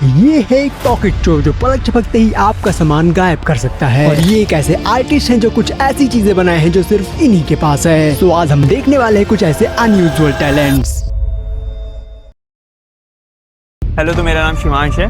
ये है एक पॉकेट चोर जो पलक झपकते ही आपका सामान गायब कर सकता है। और ये एक ऐसे आर्टिस्ट हैं जो कुछ ऐसी चीजें बनाए हैं जो सिर्फ इन्हीं के पास है। तो आज हम देखने वाले हैं कुछ ऐसे अनयूजुअल टैलेंट्स। हेलो, तो मेरा नाम शिवांश है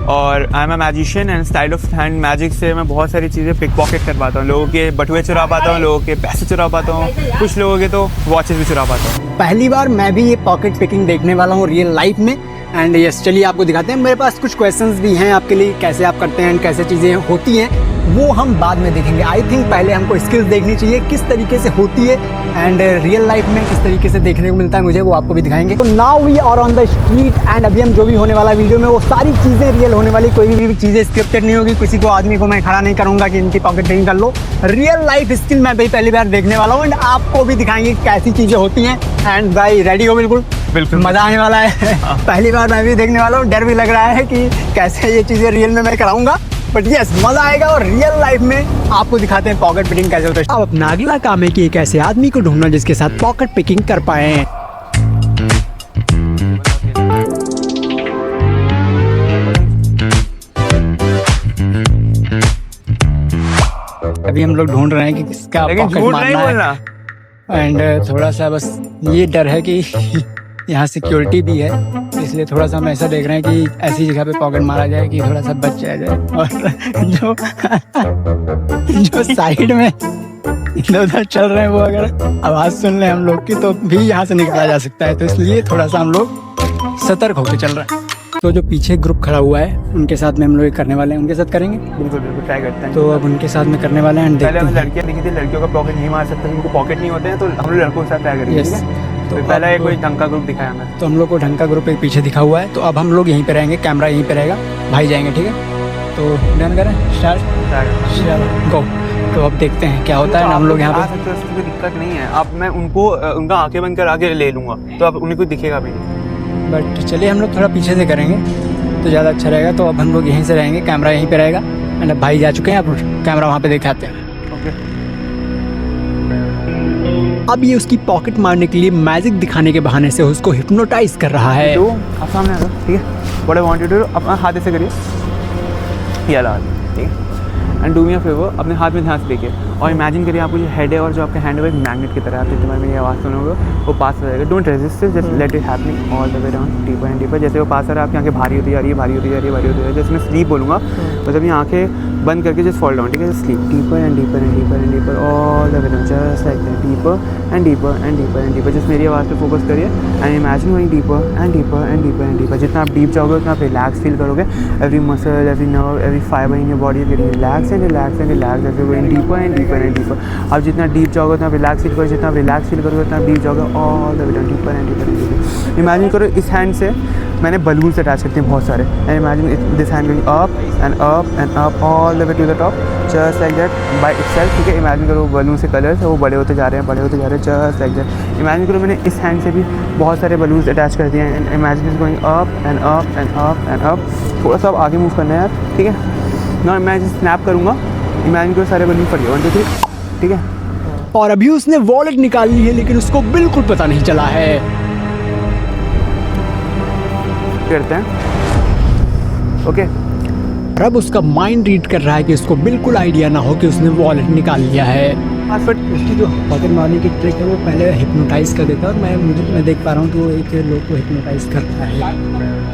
और I am a magician and style of hand magic से मैं बहुत सारी चीज़ें पिक पॉकेट कर पाता हूँ। लोगों के बटुए चुरा पाता हूँ, लोगों के पैसे चुरा पाता हूँ, कुछ लोगों के तो वॉचेस भी चुरा पाता हूँ। पहली बार मैं भी ये पॉकेट पिकिंग देखने वाला हूँ रियल लाइफ में। एंड यस, चलिए आपको दिखाते हैं। मेरे पास कुछ क्वेश्चंस भी हैं आपके लिए, कैसे आप करते हैं एंड कैसे चीज़ें होती हैं वो हम बाद में देखेंगे। आई थिंक पहले हमको स्किल्स देखनी चाहिए किस तरीके से होती है एंड रियल लाइफ में किस तरीके से देखने को मिलता है मुझे, वो आपको भी दिखाएंगे। तो now we are on the street and अभी हम जो भी होने वाला वीडियो में वो सारी चीज़ें रियल होने वाली, कोई भी चीज़ें स्क्रिप्टेड नहीं होगी। किसी को आदमी को मैं खड़ा नहीं करूँगा कि इनकी पॉकेट पिकिंग कर लो। रियल लाइफ स्किल मैं भी पहली बार देखने वाला हूँ एंड आपको भी दिखाएंगे कैसी चीज़ें होती हैं। एंड भाई रेडी हो? बिल्कुल बिल्कुल, मज़ा आने वाला है। पहली बार मैं भी देखने वाला हूँ, डर भी लग रहा है कि कैसे ये चीज़ें रियल में मैं कराऊंगा, बट यस मज़ा आएगा। और रियल लाइफ में आपको दिखाते हैं पॉकेट पिकिंग कैसे होता है। अब अपना अगला काम है कि एक ऐसे आदमी को ढूंढना जिसके साथ पॉकेट पिकिंग कर पाए। अभी हम लोग ढूंढ रहे हैं कि किसका पॉकेट मारना है। एंड थोड़ा सा बस ये डर है कि यहाँ सिक्योरिटी भी है, इसलिए थोड़ा सा हम ऐसा देख रहे हैं कि ऐसी जगह पे पॉकेट मारा जाए कि थोड़ा सा बच जाए। और जो साइड में इधर उधर चल रहे हैं वो अगर आवाज़ सुन लें हम लोग की तो भी यहाँ से निकला जा सकता है। तो इसलिए थोड़ा सा हम लोग सतर्क होकर चल रहे हैं। तो जो पीछे ग्रुप खड़ा हुआ है उनके साथ में हम लोग करने वाले हैं, उनके साथ करेंगे। बिल्कुल बिल्कुल ट्राई करते हैं। तो अब उनके साथ में करने वाले हैं। पहले हमें लड़कियाँ दिखी थी, लड़कियों का पॉकेट नहीं मार सकते, उनको पॉकेट नहीं होते हैं, तो हम लोग लड़कों के साथ ट्राई करेंगे। Yes. तो पहला एक कोई ढंग का ग्रुप दिखाया हमें, तो हम लोग को ढंग का ग्रुप एक पीछे दिखा हुआ है। तो अब हम लोग यहीं पे रहेंगे, कैमरा यहीं पे रहेगा, भाई जाएंगे, ठीक है। तो डन करें, स्टार्ट गो। तो अब देखते हैं क्या होता है। हम लोग यहाँ पे कोई दिक्कत नहीं है। अब मैं उनको उनका आंखें बंद कर आगे ले लूँगा, तो अब उन्हें कोई दिखेगा भी नहीं। बट चलिए हम लोग थोड़ा पीछे से करेंगे तो ज़्यादा अच्छा रहेगा। तो अब हम लोग यहीं से रहेंगे, कैमरा यहीं पे रहेगा। एंड अब भाई जा चुके हैं, अब कैमरा वहाँ पे दिखाते हैं। अब ये उसकी पॉकेट मारने के लिए मैजिक दिखाने के बहाने से उसको हिप्नोटाइज कर रहा है। तो आप सामने आ जाओ, ठीक है। What I want you to do, अपना हाथ ऐसे करिए, ये ला, ठीक है। And do me a favour, अपने हाथ में ध्यान से देखिए और इमेजिन करिए आपको जो हेड है और जो आपका हैंड है वो एक मैग्नेट की तरह है। आपके दिमाग में ये आवाज़ सुनोगे वो पास हो जाएगा। Don't resist, just let it happening all the way down, deeper and deeper. जैसे वो पास आ रहा है आपकी आंखें भारी होती जा रही है, भारी होती जा रही है, भारी होती जा रही है। जैसे मैं स्लीप बोलूँगा मतलब ये आंखें बंद करके जस्ट फॉल डाउन, ठीक है। Just sleep, deeper and deeper and deeper and deeper all the way down, just like that, deeper and deeper and deeper and deeper. Just मेरी आवाज़ पे फोकस करिए and imagine going deeper and deeper and deeper and deeper. जितना आप deep जाओगे उतना आप relax feel करोगे। Every muscle, every nerve, every fibre in your body is getting relax and relax and relax as you going deeper and deeper and deeper. आप जितना deep जाओगे उतना रिलैक्स फील करोगे, जितना रिलैक्स फील करोगे उतना deep जाओगे all the way down, deeper and deeper and deeper. Imagine करो इस हैंड से मैंने बलून्स अटैच करते हैं बहुत सारे। And imagine this hand going up and up and up all the way to the top, just like that by itself, ठीक है। इमेजिन करो बलून से कलर्स है वो बड़े होते जा रहे हैं, बड़े होते जा रहे हैं, जस्ट लाइक दैट। इमेजिन करो मैंने इस हैंड से भी बहुत सारे बलून्स अटैच कर दिए हैं। And imagine is going up and up and up and up. थोड़ा सा आगे मूव करना है यार, ठीक है ना। मैं स्नैप करूँगा, इमेजिन करो सारे बलून फट गए, 1 2 3, ठीक है। और अभी उसने वॉलेट निकाल ली है लेकिन उसको बिल्कुल पता नहीं चला है। करते हैं, ओके। अब उसका माइंड रीड कर रहा है कि उसको बिल्कुल आइडिया ना हो कि उसने वॉलेट निकाल लिया है। बट उसकी जो पॉकेट मारने की ट्रिक है वो पहले हिप्नोटाइज कर देता है। और मैं देख पा रहा हूँ तो वो एक लोग को हिप्नोटाइज कर रहा है।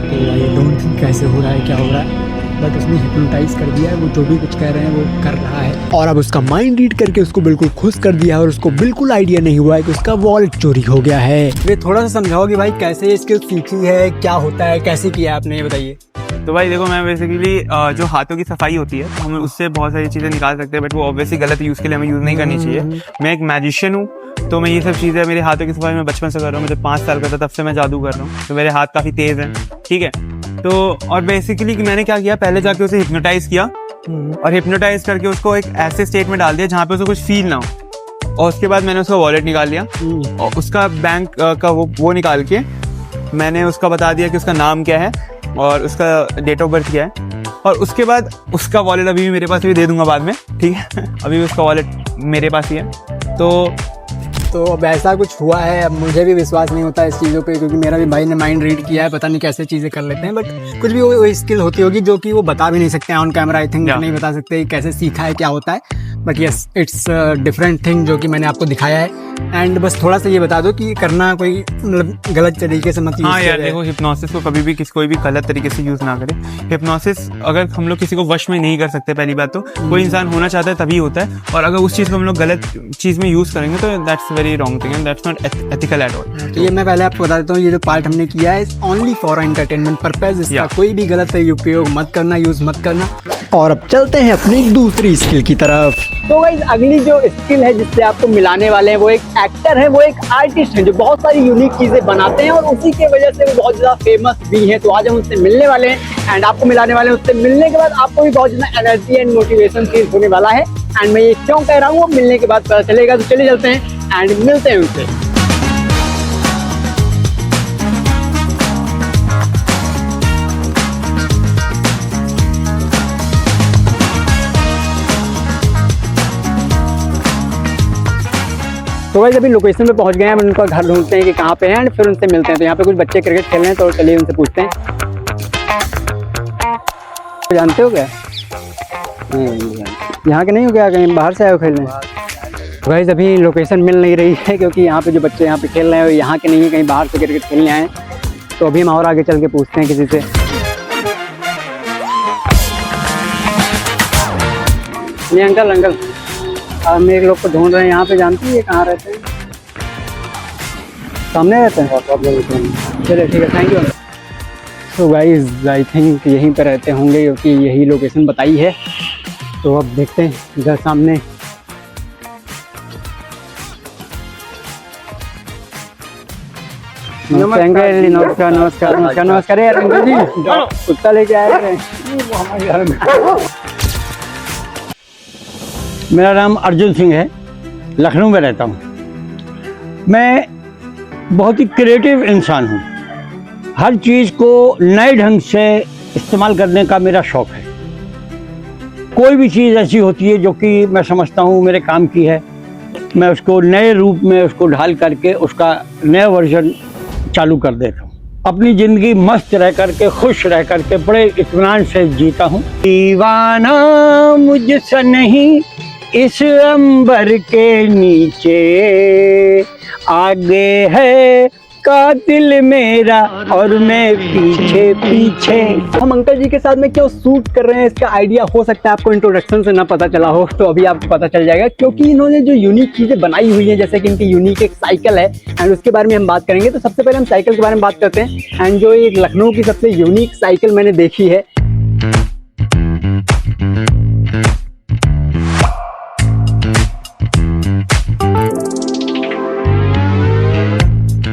तो आई डोंट थिंक कैसे हो रहा है, क्या हो रहा है, बट उसने हिप्नोटाइज कर दिया है। वो जो भी कुछ कह रहे हैं वो कर रहा है। और अब उसका माइंड रीड करके उसको बिल्कुल खुश कर दिया है और उसको बिल्कुल आइडिया नहीं हुआ है कि उसका वॉलेट चोरी हो गया है। ये थोड़ा सा समझाओ कि भाई कैसे ये स्किल सीखी है, क्या होता है, कैसे किया आपने, ये बताइए। तो भाई देखो, मैं बेसिकली जो हाथों की सफाई होती है तो हम उससे बहुत सारी चीज़ें निकाल सकते हैं, बट वो ऑब्वियसली गलत यूज़ के लिए हमें यूज़ नहीं करनी चाहिए। मैं एक मैजिशियन हूँ, तो मैं ये सब चीज़ें मेरे हाथों की सफाई में बचपन से कर रहा हूँ। मैं जब 5 साल का था तब से मैं जादू कर रहा हूँ, तो मेरे हाथ काफ़ी तेज़ हैं, ठीक है। तो और बेसिकली मैंने क्या किया, पहले जाके उसे हिप्नोटाइज किया और हिप्नोटाइज करके उसको एक ऐसे स्टेट में डाल दिया जहाँ पे उसको कुछ फील ना हो। और उसके बाद मैंने उसका वॉलेट निकाल लिया और उसका बैंक का वो निकाल के मैंने उसका बता दिया कि उसका नाम क्या है और उसका डेट ऑफ बर्थ क्या है। और उसके बाद उसका वॉलेट अभी भी मेरे पास, भी दे दूंगा बाद में, ठीक है। अभी भी उसका वॉलेट मेरे पास ही है। तो तो अब ऐसा कुछ हुआ है, अब मुझे भी विश्वास नहीं होता इस चीज़ों पे, क्योंकि मेरा भी भाई ने माइंड रीड किया है, पता नहीं कैसे चीज़ें कर लेते हैं, बट कुछ भी वो स्किल होती होगी जो कि वो बता भी नहीं सकते ऑन कैमरा। आई थिंक नहीं बता सकते कैसे सीखा है, क्या होता है, but yes it's different thing जो कि मैंने आपको दिखाया है। एंड बस थोड़ा सा ये बता दो कि करना कोई मतलब गलत तरीके से मत यूज़ हाँ यार देखो, हिप्नोसिस को कभी भी कोई भी गलत तरीके से यूज़ ना करे। हिप्नोसिस अगर हम लोग किसी को वश में नहीं कर सकते, पहली बात तो कोई इंसान होना चाहता है तभी होता है, और अगर उस चीज़ को हम लोग गलत चीज़ में यूज़ करेंगे तो that's very wrong thing and that's not ethical at all. तो ये मैं पहले आपको बता देता हूँ, ये जो पार्ट हमने किया है ओनली फॉर एंटरटेनमेंट पर्पज, इसका कोई भी गलत उपयोग मत करना, यूज़ मत करना। और अब चलते हैं अपनी दूसरी स्किल की तरफ। तो गाइस अगली जो स्किल है जिससे आपको मिलाने वाले हैं वो एक एक्टर है, वो एक आर्टिस्ट है जो बहुत सारी यूनिक चीज़ें बनाते हैं और उसी के वजह से वो बहुत ज़्यादा फेमस भी हैं। तो आज हम उससे मिलने वाले हैं एंड आपको मिलाने वाले हैं। उससे मिलने के बाद आपको भी बहुत ज़्यादा एनर्जी एंड मोटिवेशन फील होने वाला है। एंड मैं ये क्यों कह रहा हूँ वो मिलने के बाद पता चलेगा। तो चलिए चलते हैं एंड मिलते हैं उनसे। तो भाई अभी लोकेशन पे पहुंच गए हैं, हम उनका घर ढूंढते हैं कि कहाँ पे हैं एंड फिर उनसे मिलते हैं। तो यहाँ पे कुछ बच्चे क्रिकेट खेल रहे हैं, तो चलिए उनसे पूछते हैं। तो जानते हो क्या? यहाँ के नहीं हो क्या, कहीं बाहर से आए हो खेलने? तो भाई अभी लोकेशन मिल नहीं रही है क्योंकि यहाँ पे जो बच्चे यहाँ पे खेल रहे हैं वो यहाँ के नहीं है, कहीं बाहर से क्रिकेट खेलने आए हैं। तो अभी हम और आगे चल के पूछते हैं किसी से। नहीं अंकल, अंकल हम एक लोग को ढूंढ रहे हैं यहाँ पे, जानती है कहाँ रहते हैं? सामने रहते हैं? चलिए ठीक है, थैंक यू। तो गाइस आई थिंक यहीं पे रहते होंगे क्योंकि यही लोकेशन बताई है। तो अब देखते हैं इधर सामने। नमस्कार नमस्कार नमस्कार नमस्कार नमस्कार। यार अंकल जी कुत्ता लेके आए थे वो हमारे घर में। मेरा नाम अर्जुन सिंह है, लखनऊ में रहता हूँ। मैं बहुत ही क्रिएटिव इंसान हूँ, हर चीज़ को नए ढंग से इस्तेमाल करने का मेरा शौक़ है। कोई भी चीज़ ऐसी होती है जो कि मैं समझता हूँ मेरे काम की है, मैं उसको नए रूप में उसको ढाल करके उसका नया वर्जन चालू कर देता हूँ। अपनी ज़िंदगी मस्त रह करके, खुश रह करके, बड़े इत्मीनान से जीता हूँ। दीवाना मुझसे नहीं इस अंबर के नीचे, आगे है कातिल मेरा और मैं पीछे पीछे। हम अंकल जी के साथ में क्यों शूट कर रहे हैं इसका आइडिया हो सकता है आपको इंट्रोडक्शन से ना पता चला हो, तो अभी आपको पता चल जाएगा क्योंकि इन्होंने जो यूनिक चीज़ें बनाई हुई हैं, जैसे कि इनकी यूनिक एक साइकिल है एंड उसके बारे में हम बात करेंगे। तो सबसे पहले हम साइकिल के बारे में बात करते हैं एंड जो एक लखनऊ की सबसे यूनिक साइकिल मैंने देखी है।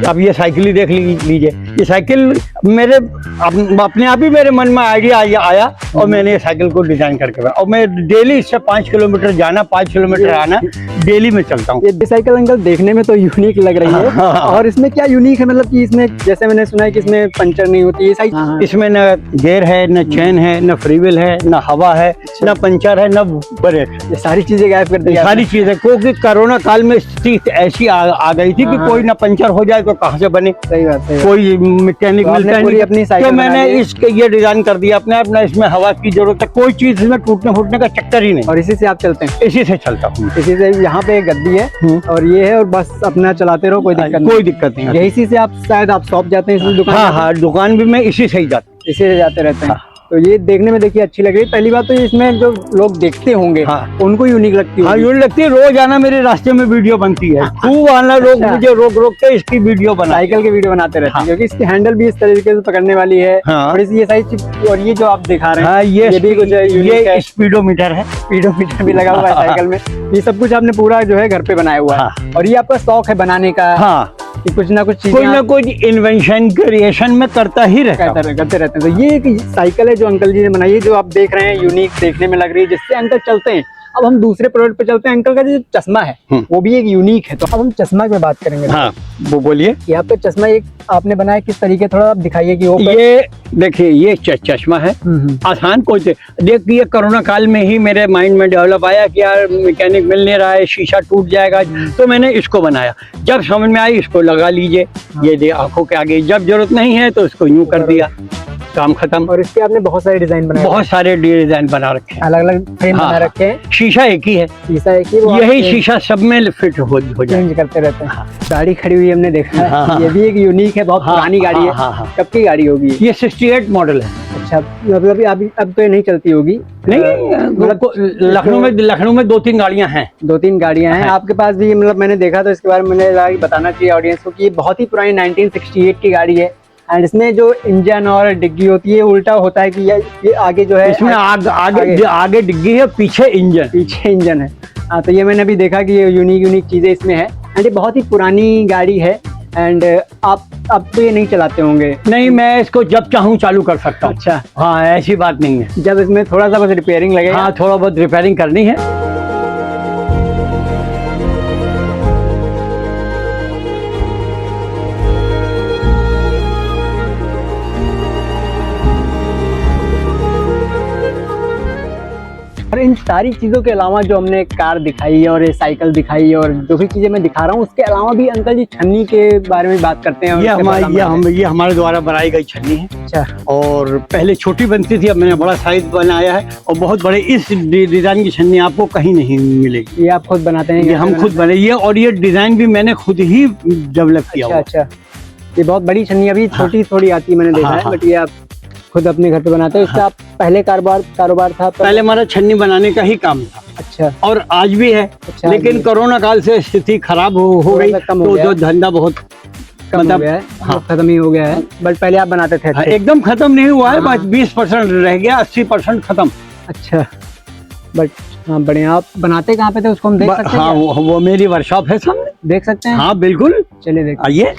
अब ये साइकिल ही देख लीजिए। ये साइकिल मेरे अपने आप ही मेरे मन में आइडिया आया और मैंने ये साइकिल को डिजाइन करके बनाया। और मैं डेली इससे 5 किलोमीटर जाना, 5 किलोमीटर आना डेली में चलता हूँ। ये साइकिल अंकल देखने में तो यूनिक लग रही है। और इसमें क्या यूनिक है, मतलब कि इसमें जैसे मैंने सुना है कि इसमें पंचर नहीं होती है। इसमें न गेयर है, न चेन है, न फ्रीव्हील है, न हवा है, न पंचर है, न ब्रेक है। ये सारी चीजें गायब कर दी, सारी चीजें, क्योंकि कोरोना काल में स्थिति ऐसी आ गई थी कि कोई ना पंचर हो जाए तो कहाँ से बने। सही बात है। कोई मैकेनिक मिलता नहीं अपनी तो मैंने इसके ये डिजाइन कर दिया अपने अपना। इसमें हवा की जरूरत है, कोई चीज इसमें टूटने फूटने का चक्कर ही नहीं। और इसी से आप चलते हैं? इसी से चलता हूँ। इसी से यहाँ पे एक गद्दी है और ये है और बस अपना चलाते रहो, कोई दिक्कत नहीं। यही से आप शायद आप शॉप जाते हैं इसी दुकान? हाँ हाँ, दुकान भी मैं इसी से ही जाता हूँ, इसी से जाते रहते हैं। तो ये देखने में देखिए अच्छी लग रही है। पहली बात तो इसमें जो लोग देखते होंगे उनको यूनिक लगती है। हाँ यूनिक लगती है। रोज आना मेरे रास्ते में वीडियो बनती है, खूब आना लोग मुझे रोक रोक के इसकी वीडियो बना, साइकिल की वीडियो बनाते रहते हैं क्योंकि इसकी हैंडल भी इस तरीके से पकड़ने वाली है और ये साइज। और ये जो आप दिखा रहे हैं ये भी कुछ ये स्पीडोमीटर है, स्पीडोमीटर भी लगा हुआ है साइकिल में। ये सब कुछ आपने पूरा जो है घर पे बनाया हुआ है और ये आपका शौक है बनाने का? हाँ, कि कुछ ना कुछ इन्वेंशन क्रिएशन में करते रहते हैं। तो ये एक साइकिल है जो अंकल जी ने बनाई है, जो आप देख रहे हैं यूनिक देखने में लग रही है, जिससे अंकल चलते हैं। अब हम दूसरे प्रोडक्ट पे चलते हैं। अंकल का जो चश्मा है वो भी एक यूनिक है, तो अब हम चश्मा पे बात करेंगे। हाँ, वो बोलिए। यहाँ पे चश्मा एक आपने बनाया, किस तरीके, थोड़ा आप दिखाइए कि वो ये देखिए, ये चश्मा है। आसान कोई से देखिए, कोरोना काल में ही मेरे माइंड में डेवलप आया कि यार मैकेनिक मिल नहीं रहा है, शीशा टूट जाएगा, तो मैंने इसको बनाया। जब समझ में आई इसको लगा लीजिए, ये दे आंखों के आगे, जब जरूरत नहीं है तो इसको यूं कर दिया, काम खत्म। और इसके आपने बहुत सारे डिजाइन बनाए, बहुत सारे डिजाइन बना रखे हैं, अलग अलग फ्रेम बना रखे हैं। शीशा एक ही है, शीशा एक ही, यही शीशा सब में फिट हो जाए, चेंज करते रहते हैं। गाड़ी खड़ी हुई हमने देखा है, ये भी एक यूनिक है, बहुत पुरानी गाड़ी है। कब की गाड़ी होगी ये? 68 मॉडल है। अच्छा, मतलब अब तो ये नहीं चलती होगी? नहीं, मतलब लखनऊ में 2-3 गाड़ियां हैं। 2-3 गाड़ियां हैं आपके पास भी? मतलब मैंने देखा तो इसके बारे में मैंने लगा कि बताना चाहिए ऑडियंस को कि ये बहुत ही पुरानी 1968 की गाड़ी है। एंड इसमें जो इंजन और डिग्गी होती है उल्टा होता है कि ये आगे जो है, इसमें आगे डिग्गी है, पीछे इंजन है। हाँ, तो ये मैंने भी देखा कि ये यूनिक चीजें इसमें है। एंड ये बहुत ही पुरानी गाड़ी है। एंड आप तो ये नहीं चलाते होंगे? नहीं, मैं इसको जब चाहूँ चालू कर सकता हूँ। अच्छा, हाँ, ऐसी बात नहीं है। जब इसमें थोड़ा सा बस रिपेयरिंग लगेगा? हाँ, थोड़ा बहुत रिपेयरिंग करनी है। और इन सारी चीज़ों के अलावा जो हमने कार दिखाई और ये साइकिल दिखाई और जो भी चीज़ें मैं दिखा रहा हूँ, उसके अलावा भी अंकल जी छन्नी के बारे में बात करते हैं। ये हमारे द्वारा बनाई गई छन्नी है। अच्छा। और पहले छोटी बनती थी, अब मैंने बड़ा साइज बनाया है और बहुत बड़े इस डिजाइन की छन्नी आपको कहीं नहीं मिलेगी। ये आप खुद बनाते हैं? ये हम खुद बनाइए, और ये डिजाइन भी मैंने खुद ही डेवलप किया। अच्छा, ये बहुत बड़ी छन्नी, अभी छोटी थोड़ी आती है मैंने देखा है, बट ये आप खुद अपने घर पे बनाते हो। इसका आप पहले कारोबार था? पहले हमारा छन्नी बनाने का ही काम था। अच्छा। और आज भी है। अच्छा, लेकिन कोरोना काल से स्थिति खराब हो गई, तो जो धंधा बहुत कम हो गया है। हाँ, खत्म ही हो गया है। बट पहले आप बनाते थे? एकदम खत्म नहीं हुआ है, बस 20% रह गया, 80% खत्म। अच्छा, बट हाँ, बढ़िया। आप बनाते कहाँ पे थे, उसको हम देख सकते हैं? हाँ, वो मेरी वर्कशॉप है सामने, देख सकते हैं? हाँ बिल्कुल, चलिए देख आइए।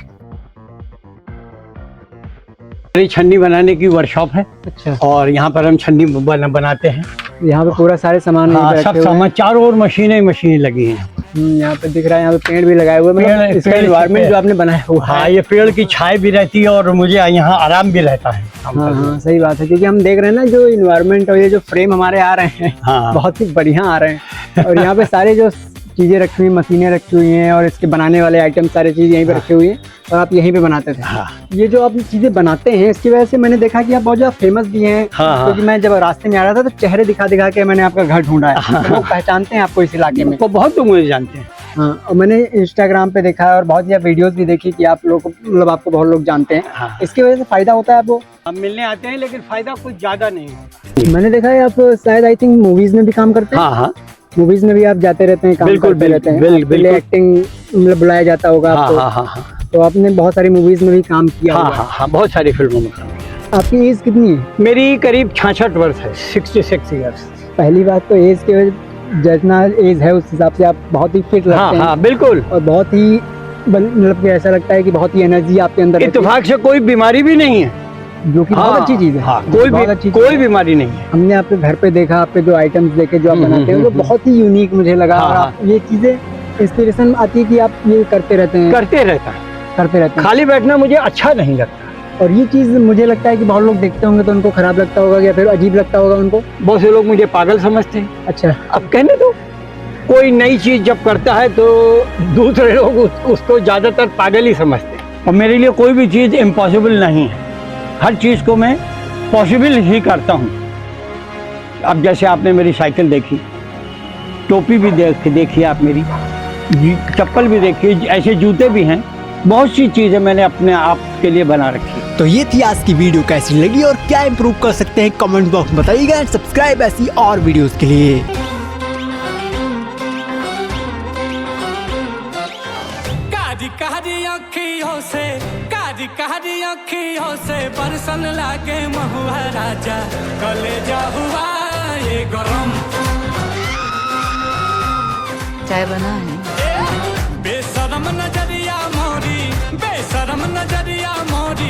छन्नी बनाने की वर्कशॉप है। अच्छा। और यहाँ पर हम छन्नी बनाते हैं। यहाँ पे पूरा सारे सामान, सब सामान, चारों ओर मशीनें लगी हैं। यहाँ पे दिख रहा है, यहाँ पे पेड़ भी लगाए हुए हैं। इसका एनवायरनमेंट जो आपने बनाया हुआ है। हाँ, ये पेड़ की छाया भी रहती है और मुझे यहाँ आराम भी रहता है। हाँ, सही बात है, क्योंकि हम देख रहे हैं ना जो एनवायरनमेंट और ये जो फ्रेम हमारे आ रहे हैं, बहुत ही बढ़िया आ रहे हैं। और यहाँ पे सारे जो चीजें रखी हुई, मशीनें रखी हुई हैं और इसके बनाने वाले आइटम सारी चीज यहीं पे रखी हुई है और आप यहीं पे बनाते थे। ये जो आप चीजें बनाते हैं, इसकी वजह से मैंने देखा कि आप बहुत ज्यादा फेमस भी हैं। क्योंकि मैं जब रास्ते में आ रहा था तो चेहरे दिखा के मैंने आपका घर ढूंढा है। लोग पहचानते हैं आपको इस इलाके में? बहुत लोग मुझे जानते हैं। हाँ, और मैंने इंस्टाग्राम पे देखा और बहुत ज़्यादा वीडियोस भी देखी कि आप लोग, मतलब आपको बहुत लोग जानते हैं। इसकी वजह से फायदा होता है आपको? हम मिलने आते हैं, लेकिन फायदा कुछ ज्यादा नहीं है। मैंने देखा है आप शायद आई थिंक मूवीज में भी काम करते हैं। हाँ, मूवीज में भी आप जाते रहते हैं, काम करते रहते हैं। बिल्कुल, एक्टिंग मतलब बुलाया जाता होगा आपको। हाँ। तो आपने बहुत सारी मूवीज में भी काम किया? हाँ, बहुत सारी फिल्मों में काम किया। आपकी एज कितनी है? मेरी करीब 66 वर्ष है, 66 ईयर्स। पहली बात तो एज के, जितना एज है उस हिसाब से आप बहुत ही फिट लगते हैं। हाँ, बिल्कुल। और बहुत ही मतलब ऐसा लगता है कि बहुत ही एनर्जी आपके अंदर। इत्तेफाक से कोई बीमारी भी नहीं है, जो कि बहुत अच्छी चीज है। कोई बीमारी नहीं है। हमने आपके घर पे देखा, आपके जो आइटम्स देखे जो आप बनाते हैं, वो बहुत ही यूनिक मुझे लगा। और आप ये चीजें इंस्पिरेशन आती है कि आप ये करते रहते हैं। खाली बैठना मुझे अच्छा नहीं लगता। और ये चीज मुझे लगता है कि बहुत लोग देखते होंगे तो उनको खराब लगता होगा या फिर अजीब लगता होगा उनको। बहुत से लोग मुझे पागल समझते हैं। अच्छा, अब कहने दो, कोई नई चीज जब करता है तो दूसरे लोग उसको ज्यादातर पागल ही समझते हैं। और मेरे लिए कोई भी चीज इम्पॉसिबल नहीं है, हर चीज को मैं पॉसिबल ही करता हूँ। अब जैसे आपने मेरी साइकिल देखी, टोपी भी देखी आप, मेरी चप्पल भी देखी, ऐसे जूते भी हैं, बहुत सी चीजें मैंने अपने आप के लिए बना रखी। तो ये थी आज की वीडियो, कैसी लगी और क्या इम्प्रूव कर सकते हैं कमेंट बॉक्स में बताइएगा। सब्सक्राइब ऐसी और वीडियोस के लिए। कारी अखियों से बरसन लागे महुआ राजा, कलेजा हुआ ये गरम। चाय बना है? बेशरम नजरिया मोरी, बेशरम नजरिया मोरी।